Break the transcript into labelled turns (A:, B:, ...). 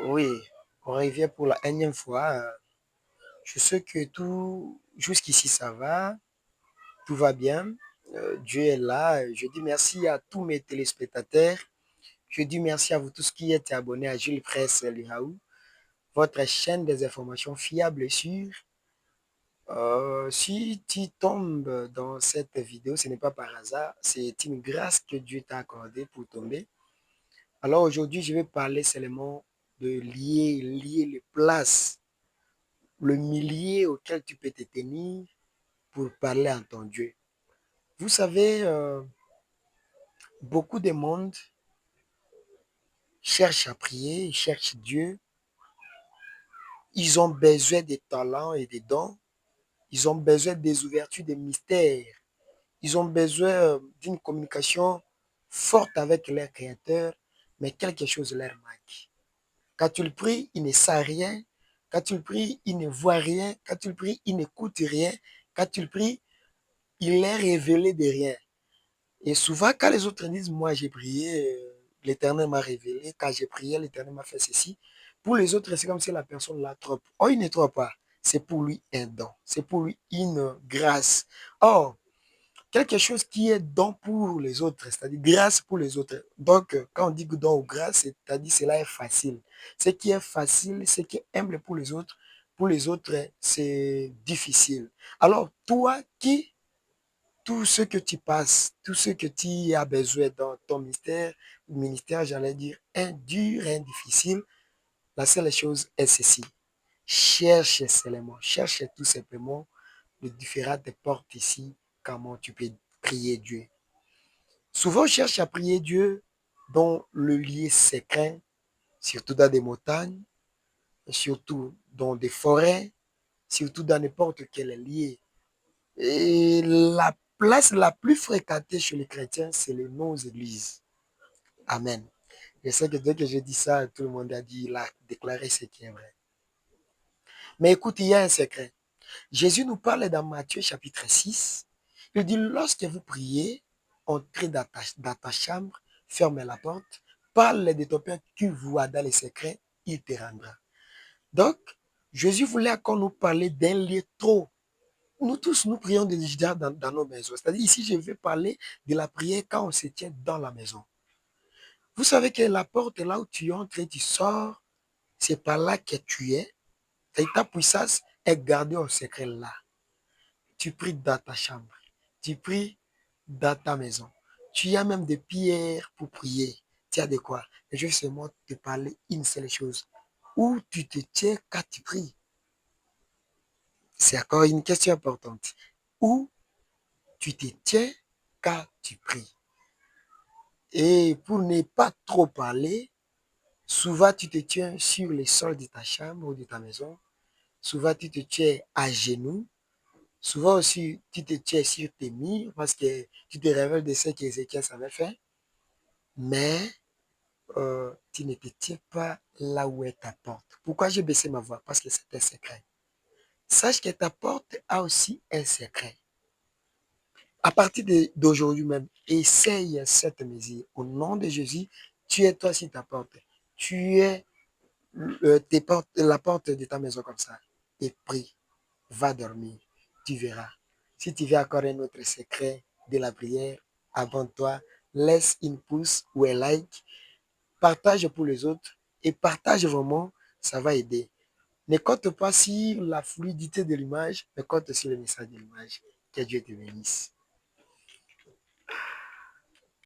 A: Oui, on revient pour la énième fois. Je sais que tout, jusqu'ici, ça va, tout va bien. Dieu est là. Je dis merci à tous mes téléspectateurs. Je dis merci à vous tous qui êtes abonnés à Jules Presse Lihaou, votre chaîne des informations fiables et sûres. Si tu tombes dans cette vidéo, ce n'est pas par hasard, c'est une grâce que Dieu t'a accordée pour tomber. Alors aujourd'hui, je vais parler seulement de lier les places, le millier auquel tu peux te tenir pour parler à ton Dieu. Vous savez, beaucoup de monde cherchent à prier, ils cherchent Dieu. Ils ont besoin des talents et des dons. Ils ont besoin des ouvertures des mystères. Ils ont besoin d'une communication forte avec leur Créateur, mais quelque chose leur manque. Quand tu le pries, il ne sait rien. Quand tu le pries, il ne voit rien. Quand tu le pries, il n'écoute rien. Quand tu le pries, il est révélé de rien. Et souvent, quand les autres disent, moi j'ai prié, l'Éternel m'a révélé, quand j'ai prié, l'Éternel m'a fait ceci. Pour les autres, c'est comme si la personne la trompe. Oh, il ne trompe pas. C'est pour lui un don. C'est pour lui une grâce. Or, quelque chose qui est don pour les autres, c'est-à-dire grâce pour les autres. Donc, quand on dit don ou grâce, c'est-à-dire cela est facile. Ce qui est facile, ce qui est humble pour les autres, c'est difficile. Alors, toi qui tout ce que tu passes, tout ce que tu as besoin dans ton ministère, j'allais dire, un dur, un difficile, la seule chose est ceci. Cherche seulement, cherche tout simplement les différentes portes ici, comment tu peux prier Dieu. Souvent, on cherche à prier Dieu dans le lieu secret, surtout dans des montagnes, surtout dans des forêts, surtout dans n'importe quel lieu. Et la place la plus fréquentée chez les chrétiens, c'est les non-églises. Amen. Je sais que dès que je dis ça, tout le monde a dit, il a déclaré ce qui est vrai. Mais écoute, il y a un secret. Jésus nous parle dans Matthieu chapitre 6. Il dit, lorsque vous priez, entrez dans ta chambre, ferme la porte, parle de ton Père qui voit dans les secrets, il te rendra. Donc, Jésus voulait qu'on nous parle d'un lieu trop. Nous tous, nous prions déjà dans nos maisons. C'est-à-dire, ici, je vais parler de la prière quand on se tient dans la maison. Vous savez que la porte est là où tu entres et tu sors, c'est par là que tu es. Et ta puissance est gardée au secret là. Tu pries dans ta chambre. Tu pries dans ta maison. Tu as même des pierres pour prier. Tu as de quoi? Et je vais seulement te parler une seule chose. Où tu te tiens quand tu pries? C'est encore une question importante. Où tu te tiens quand tu pries? Et pour ne pas trop parler, souvent tu te tiens sur le sol de ta chambre ou de ta maison. Souvent tu te tiens à genoux. Souvent aussi, tu te tiens sur tes murs parce que tu te révèles de ce qu'Ézéchiel savait faire. Mais tu ne te tiens pas là où est ta porte. Pourquoi j'ai baissé ma voix? Parce que c'est un secret. Sache que ta porte a aussi un secret. À partir d'aujourd'hui même, essaye cette mesure. Au nom de Jésus, tu es toi sur ta porte. Tu es la porte de ta maison comme ça. Et prie. Va dormir. Tu verras. Si tu veux encore un autre secret de la prière, abonne-toi, laisse une pouce ou un like, partage pour les autres et partage vraiment, ça va aider. Ne compte pas sur la fluidité de l'image, mais compte sur le message de l'image. Que Dieu te bénisse.